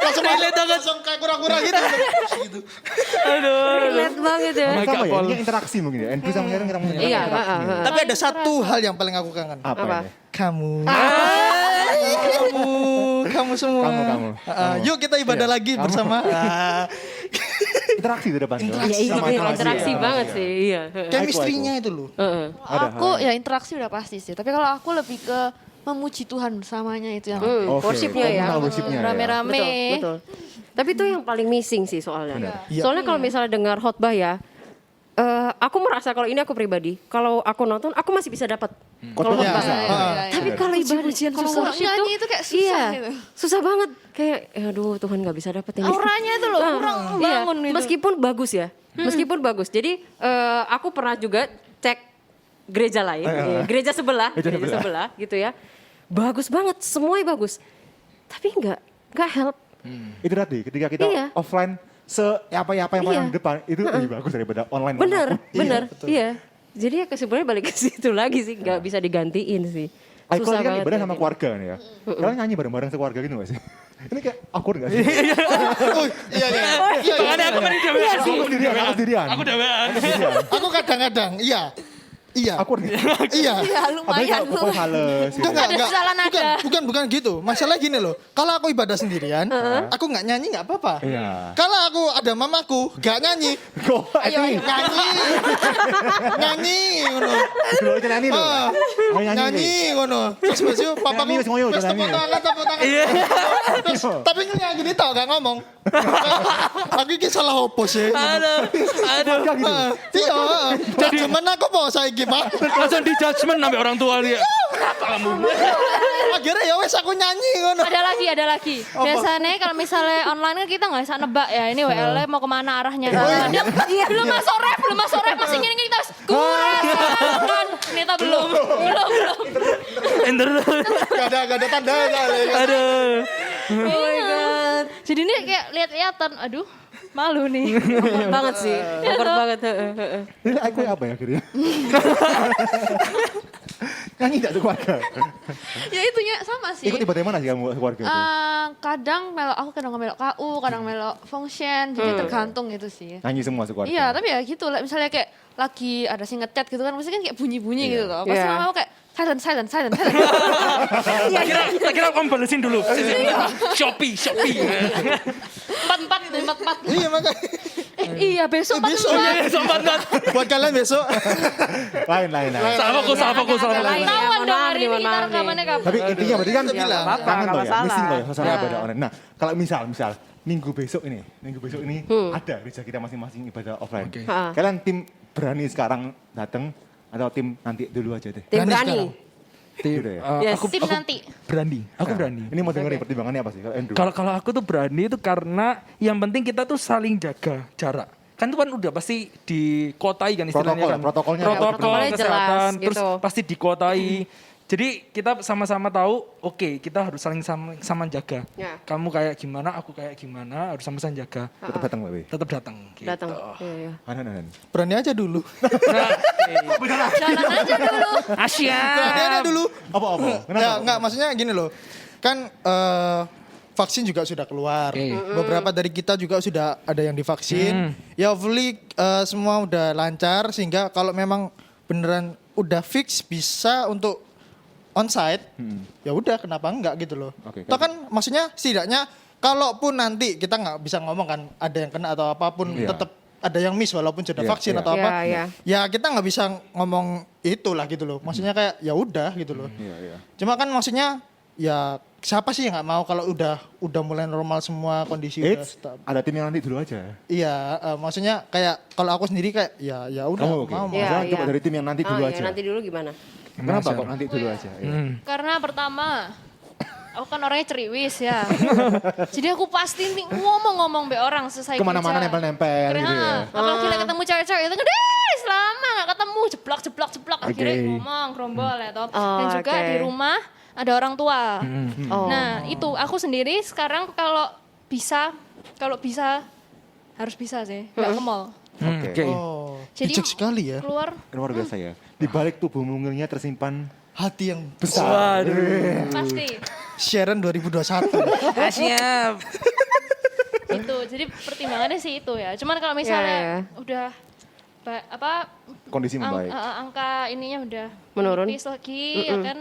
Langsung kayak kurang-kurang gitu. Relate banget ya. Sama ya, Paul. ini interaksi mungkin ya. NQ sama Sharon kita mungkin Iya, interaksi. Tapi ada satu hal yang paling aku kangen. Apa Apa? ini? Kamu. Kamu semua. Kamu. Yuk kita ibadah lagi bersama. Interaksi di depan. Interaksi. Ya, Sama itu interaksi interaksi ya. banget sih, iya. Chemistry-nya itu loh. Heeh. Aku ya interaksi udah pasti sih. Tapi kalau aku lebih ke memuji Tuhan bersamanya itu yang Oke, Worship-nya ya. komunal worship-nya ya. rame-rame. Betul. Tapi itu yang paling missing sih soalnya. Benar. Iya. Soalnya kalau misalnya dengar khotbah ya, aku merasa kalau ini aku pribadi, kalau aku nonton aku masih bisa dapat. Kalau Khotbah khotbah. bisa. Tapi kalau ibadah, Puji-pujian kalau susah. worship Nyanyi itu kayak susah iya, gitu. susah banget. Kayak, aduh Tuhan nggak bisa dapat ini. Auranya itu loh kurang Iya, bangun gitu. meskipun bagus ya, meskipun bagus. Jadi aku pernah juga cek gereja lain, gereja sebelah gitu ya. Bagus banget, semuanya bagus. Tapi nggak help. Itu tadi ketika kita Iya. offline apa yang paling Iya. depan itu lebih bagus daripada online. Bener, manapun. bener, iya. Jadi ya sebenarnya balik ke situ lagi sih, nggak bisa digantiin sih. Kalau Susah ini kan banget ibadah ya, sama Din. keluarga nih ya. Kalian nyanyi bareng-bareng sekeluarga gitu gak sih? Ini kayak awkward gak sih? Oh, iya. Makanya aku tadi udah Aku sendirian. Aku udah Aku kadang-kadang, iya. Awkward gak? Iya. Ya Apalagi lumayan kalau pokoknya fales gitu. Enggak, Ada kesalahan ada. bukan gitu. Masalah gini loh. Kalau aku ibadah sendirian, aku nggak nyanyi nggak apa-apa. Iya. Kalau aku ada mamaku, nggak nyanyi, Kok acting? nyanyi, ngono. Dulu aja nyanyi loh. Ah, Ayo nyanyi, ngono. Terus besok papaku, Nyanyi, wis ngoyo, wis nyanyi. tepuk tangan. Terus, tapi nyanyi gini tau gak ngomong. Aku ini salah opo sih. Aduh. Gitu. Iya. Jadi mana aku mau saya gimana? Langsung di judgement sampai orang tua dia. Akhirnya ya wes aku nyanyi ngono. Ada lagi. Biasanya kalau misalnya online kan kita nggak bisa nebak ya. Ini WL mau kemana arahnya. Iya. Belum masuk ref masih gini kita kuras kan. Nita belum. Enter. Gak ada tanda kali. Aduh. Oh my god. Jadi ini kayak lihat-lihatan. Aduh, malu nih. Awkward banget sih. Awkward banget. Ini aku apa ya akhirnya? Nyanyi gak sekeluarga? Ya itunya sama sih. Ikut ibadah mana sih kamu keluarga itu? Kadang melok KU, kadang melok function, jadi tergantung gitu sih. Nyanyi semua sekeluarga? Iya, tapi ya gitu lah. Misalnya kayak lagi ada sing ngechat gitu kan, mesti kan kayak bunyi-bunyi gitu loh. Pasti Iya. mama kayak silent. Tak kira kamu balesin dulu. Shopee. Empat. Iya makanya. Iya besok Besok empat. ya. Sobat. Buat kalian besok. Lain. Salah fokus. Ketahuan dong hari ini kita nih. rekamannya kapan. Tapi intinya berarti kan Ya, nggak apa-apa, kangen nggak loh ya, masalah. missing loh ya suasana Nah. ibadah online. Nah, kalau misal minggu besok ini ada gereja kita masing-masing ibadah offline. Ha. Kalian tim berani sekarang datang atau tim nanti dulu aja deh? Tim Berani berani. Gitu ya. Yes. Tim nanti. Berani. Aku Nah, berani. Ini mau dengerin pertimbangannya apa sih kalau Andrew? Kalau aku tuh berani itu karena yang penting kita tuh saling jaga jarak. Kan itu kan udah pasti dikotai kan istilahnya Protokol, kan. protokolnya. Protokol Protokolnya kesehatan jelas, terus gitu. pasti dikotai. Jadi kita sama-sama tahu, oke, kita harus saling sama jaga. Ya. Kamu kayak gimana, aku kayak gimana, harus sama-sama jaga. Tetap datang, Mbak. Tetap datang. Gitu. Datang. Iya. Anan. Berani aja dulu. Jalan aja dulu. Asia. Berani aja dulu. Apa? Kenapa? Ya enggak, maksudnya gini loh. Kan vaksin juga sudah keluar. Oke. Beberapa dari kita juga sudah ada yang divaksin. Ya hopefully semua udah lancar sehingga kalau memang beneran udah fix bisa untuk onsite, ya udah kenapa enggak gitu loh. Oke, Toh kan maksudnya setidaknya kalaupun nanti kita nggak bisa ngomong kan ada yang kena atau apapun Iya. tetap ada yang miss walaupun sudah Iya, vaksin iya. atau apa. Iya. Ya kita nggak bisa ngomong itulah gitu loh. Maksudnya kayak ya udah gitu loh. Iya. Cuma kan maksudnya ya siapa sih yang nggak mau kalau udah mulai normal semua kondisi udah Eits, stabil. ada tim yang nanti dulu aja. Iya, maksudnya kayak kalau aku sendiri kayak ya udah Kamu oke? mau. Iya, Coba dari tim yang nanti dulu aja. Nanti dulu gimana? Kenapa kok nanti dulu aja? Iya. Karena pertama, aku kan orangnya ceriwis ya. Jadi aku pasti nih ngomong-ngomong be orang selesai Kemana-mana kerja. nempel-nempel gitu ya. Apalagi lagi ketemu cewek-cewek itu gede selama gak ketemu jeblak akhirnya ngomong gerombol ya toh. Dan juga oke. di rumah ada orang tua. Oh. Nah itu aku sendiri sekarang kalau bisa harus bisa sih nggak ke mall. Oke. Oh, Jadi bijak sekali ya. keluar Luar biasa ya. Di balik tubuh mungilnya tersimpan Hati yang besar. pasti Sharon 2021. Siap. itu. Jadi pertimbangannya sih itu ya. Cuman kalau misalnya udah Kondisi membaik. angka ininya udah Menurun. menipis lagi ya kan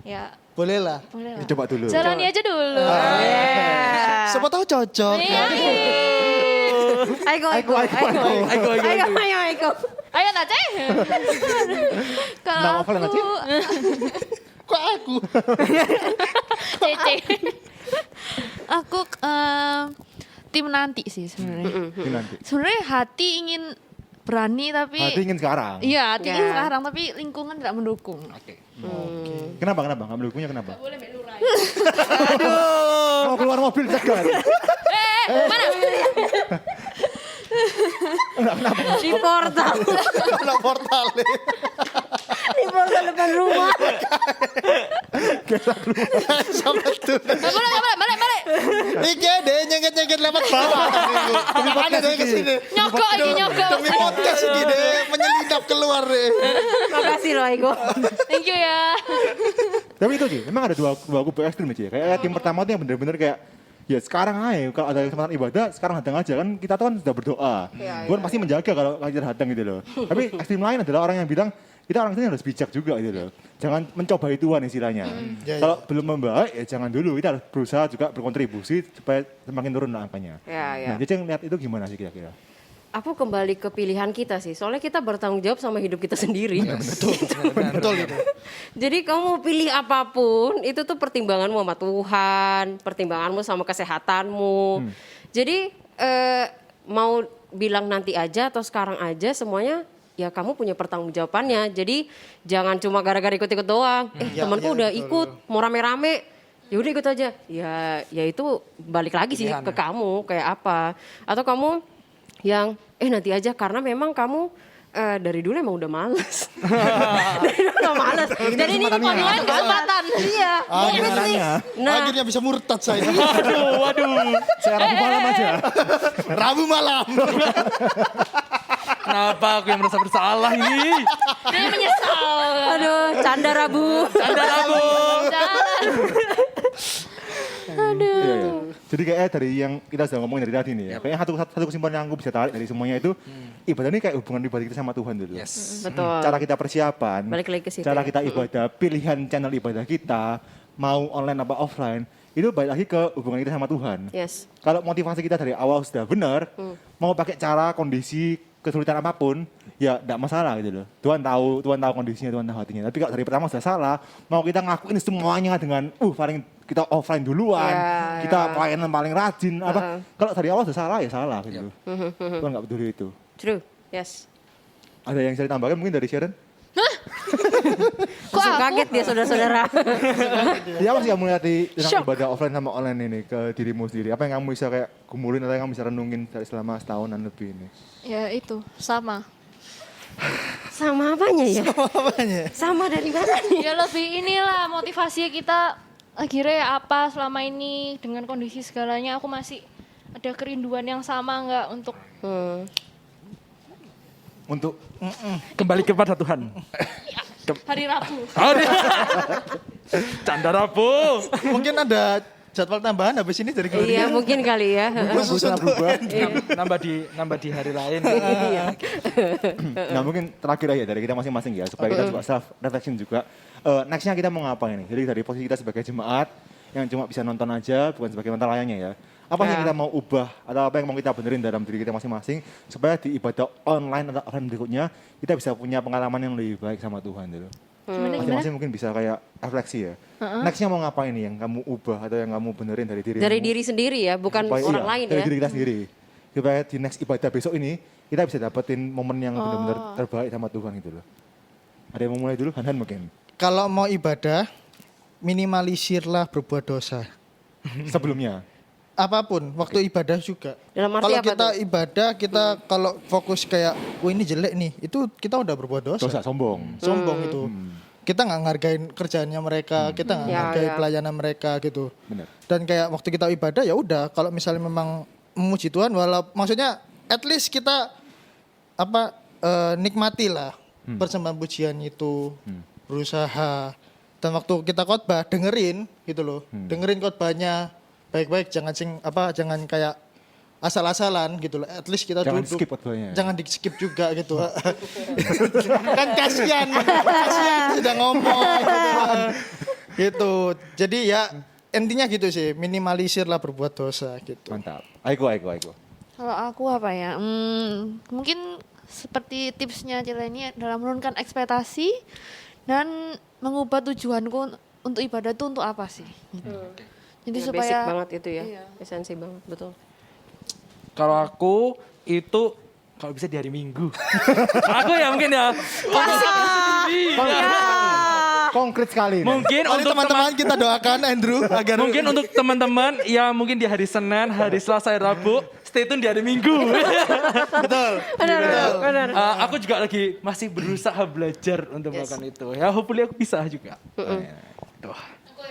ya Boleh lah. boleh lah. Coba dulu. Jalani aja dulu. Siapa tahu cocok. Iya, Ayo. ayo Taceh. Kalau Nama apa aku, Kok aku? Cece. aku tim nanti sih sebenarnya. Ini nanti. Sebenarnya hati ingin berani tapi Hati ingin sekarang. iya hati ingin Ya. sekarang tapi lingkungan tidak mendukung. Kenapa? Nggak mendukungnya kenapa? Boleh Mbak Lurai. Mau keluar mobil cegat. Mana? Di portal. Anak portal. Di portal depan rumah. Sama tuh. Balik. Iki deh nyengket lewat bawah. Demi podcast ke sini. Nyogok. Demi podcast iki deh menyelinap keluar deh. Makasih loh Ego. Thank you ya. Tapi itu sih, memang ada dua kubu ekstrim sih. Kayak tim pertama tuh yang bener-bener kayak ya sekarang aja kalau ada kesempatan ibadah sekarang datang aja kan kita tuh kan sudah berdoa. Tuhan pasti menjaga kalau kita datang gitu loh. Tapi ekstrim lain adalah orang yang bilang kita orang ini harus bijak juga gitu loh. Jangan mencobai Tuhan istilahnya. Kalau belum membaik ya jangan dulu. Kita harus berusaha juga berkontribusi supaya semakin turun angkanya. Ya. Nah, jadi yang lihat itu gimana sih kira-kira? Aku kembali ke pilihan kita sih. Soalnya kita bertanggung jawab sama hidup kita sendiri. Betul itu. Jadi kamu mau pilih apapun, itu tuh pertimbanganmu sama Tuhan, pertimbanganmu sama kesehatanmu. Jadi mau bilang nanti aja atau sekarang aja semuanya ya kamu punya pertanggungjawabannya. Jadi jangan cuma gara-gara ikut-ikut doang. Temanku udah ikut, mau rame-rame. Ya udah ikut aja. Ya itu balik lagi sih ke kamu kayak apa. Atau kamu yang nanti aja karena memang kamu dari dulu emang udah males. Dari dulu udah males. Jadi ini panggilan kesempatan. Iya. Akhirnya bisa murtad saya. Waduh. Saya Rabu malam aja. Rabu malam. Kenapa aku yang merasa bersalah ini? Dia menyesal. Aduh, canda Rabu. Iya. Jadi kayaknya dari yang kita sudah ngomongin dari tadi nih ya. Kayaknya satu kesimpulan yang aku bisa tarik dari semuanya itu ibadah ini kayak hubungan ibadah kita sama Tuhan dulu. Betul. Cara kita persiapan, Balik lagi ke situ cara ya. kita ibadah, pilihan channel ibadah kita, mau online apa offline, itu balik lagi ke hubungan kita sama Tuhan. Yes. Kalau motivasi kita dari awal sudah benar, mau pakai cara, kondisi, kesulitan apapun, ya enggak masalah gitu loh. Tuhan tahu kondisinya, Tuhan tahu hatinya. Tapi kalau dari pertama sudah salah, mau kita ngakuin semuanya dengan paling kita offline duluan, kita pelayanan paling rajin apa. Kalau dari awal sudah salah ya salah gitu. Tuhan enggak peduli itu. True. Yes. Ada yang bisa ditambahkan mungkin dari Sharon? Langsung kaget dia saudara-saudara. Ya apa sih kamu lihat tentang ibadah offline sama online ini ke dirimu sendiri? Apa yang kamu bisa kayak gumulin atau yang kamu bisa renungin selama setahunan lebih ini? Ya itu sama. Sama apanya ya? Apanya? Sama dari mana nih? Ya lebih inilah motivasi kita akhirnya ya apa selama ini dengan kondisi segalanya aku masih ada kerinduan yang sama nggak untuk Untuk Kembali kepada Tuhan. hari Rabu. Canda Rabu. Mungkin ada jadwal tambahan habis ini dari Gloria. Iya mungkin kali ya. Khusus untuk Nambah di hari lain. Nah mungkin terakhir aja dari kita masing-masing ya supaya kita juga self reflection juga. Nextnya kita mau ngapain nih? Jadi dari posisi kita sebagai jemaat yang cuma bisa nonton aja bukan sebagai nonton layangnya ya. Apa yang kita mau ubah atau apa yang mau kita benerin dalam diri kita masing-masing supaya di ibadah online atau offline berikutnya kita bisa punya pengalaman yang lebih baik sama Tuhan dulu. Masing-masing mungkin bisa kayak refleksi ya. Nextnya mau ngapain nih yang kamu ubah atau yang kamu benerin dari diri Dari diri sendiri ya, bukan supaya, orang lain dari ya. diri kita sendiri. Supaya di next ibadah besok ini kita bisa dapetin momen yang benar-benar terbaik sama Tuhan gitu loh. Ada yang mau mulai dulu? Han mungkin. Kalau mau ibadah, minimalisirlah berbuat dosa. Sebelumnya. Apapun, waktu ibadah juga. Dalam arti Kalau apa kita tuh? ibadah, kita kalau fokus kayak, wah ini jelek nih, itu kita udah berbuat dosa. Dosa sombong. Sombong itu. Kita nggak ngargain kerjaannya mereka, kita nggak ngargain pelayanan mereka gitu. Benar. Dan kayak waktu kita ibadah ya udah, kalau misalnya memang memuji Tuhan, maksudnya at least kita nikmatilah persembahan pujian itu, berusaha. Dan waktu kita khotbah dengerin gitu loh, dengerin khotbahnya baik-baik, jangan kayak asal-asalan gitu loh. At least kita Jangan duduk. skip khotbahnya. Jangan di skip juga gitu. Kan kasihan sudah ngomong gitu kan. Gitu. Jadi ya intinya gitu sih, minimalisirlah berbuat dosa gitu. Mantap. Aiko. Kalau aku apa ya? Mungkin seperti tipsnya Cila ini dalam menurunkan ekspektasi dan mengubah tujuanku untuk ibadah itu untuk apa sih? Jadi Ya, supaya basic banget itu ya. Iya. Esensi banget, betul. Kalau aku itu kalau bisa di hari Minggu. Aku ya mungkin ya. Konkret sekali. Mungkin Oleh untuk teman-teman kita doakan Andrew agar mungkin untuk teman-teman ya mungkin di hari Senin, hari Selasa, hari Rabu, stay tune di hari Minggu. Benar. Aku juga lagi masih berusaha belajar untuk melakukan itu. Ya hopefully aku bisa juga. Tuh.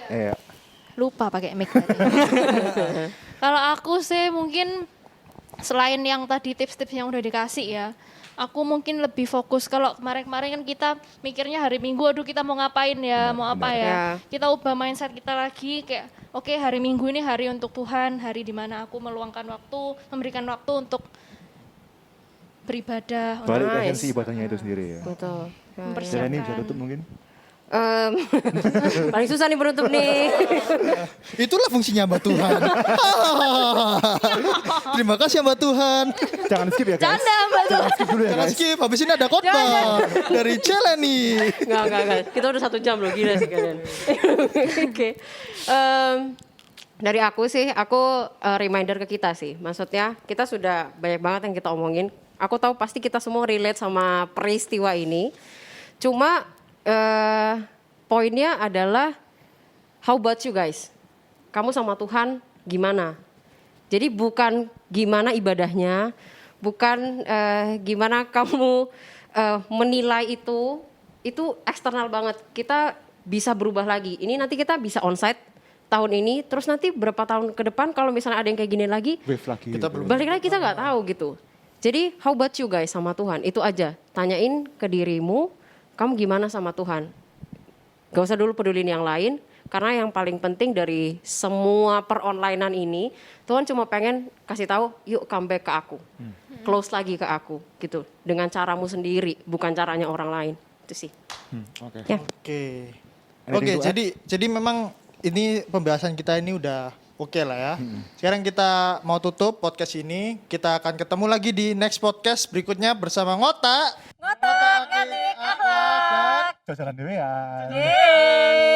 Iya. Lupa pakai mic tadi. Kalau aku sih mungkin selain yang tadi tips-tips yang udah dikasih ya, aku mungkin lebih fokus. Kalau kemarin-kemarin kan kita mikirnya hari Minggu, aduh kita mau ngapain ya, mau apa ya. Ya. Kita ubah mindset kita lagi kayak, oke, hari Minggu ini hari untuk Tuhan, hari dimana aku meluangkan waktu, memberikan waktu untuk beribadah, untuk Balik Nice. esensi ibadahnya itu sendiri ya. Betul. Ya, mempersiapkan. Jadi ini bisa tutup mungkin. paling susah nih penutup nih. Itulah fungsinya Mbak Tuhan. Terima kasih Mbak Tuhan. Jangan skip ya guys. Canda Mbak tuh. Skip dulu ya Jangan guys. skip, habis ini ada khotbah dari Celeni. Enggak. Kita udah 1 jam loh, gila sih kalian. Oke. Dari aku sih, reminder ke kita sih. Maksudnya kita sudah banyak banget yang kita omongin. Aku tahu pasti kita semua relate sama peristiwa ini. Cuma poinnya adalah how about you guys? Kamu sama Tuhan gimana? Jadi bukan gimana ibadahnya, bukan gimana kamu menilai itu eksternal banget. Kita bisa berubah lagi. Ini nanti kita bisa onsite tahun ini, terus nanti berapa tahun ke depan kalau misalnya ada yang kayak gini lagi, Wave lagi. Kita belum- balik lagi kita nggak tahu gitu. Jadi how about you guys sama Tuhan? Itu aja. Tanyain ke dirimu, kamu gimana sama Tuhan? Gak usah dulu pedulin yang lain, karena yang paling penting dari semua peronlinean ini, Tuhan cuma pengen kasih tahu, yuk come back ke aku, close lagi ke aku, gitu. Dengan caramu sendiri, bukan caranya orang lain. Itu sih. Oke. Ya. Oke. Anything Oke, to add? jadi memang ini pembahasan kita ini udah oke lah ya. Sekarang kita mau tutup podcast ini. Kita akan ketemu lagi di next podcast berikutnya bersama Ngota. Jalan dewean. Yeay.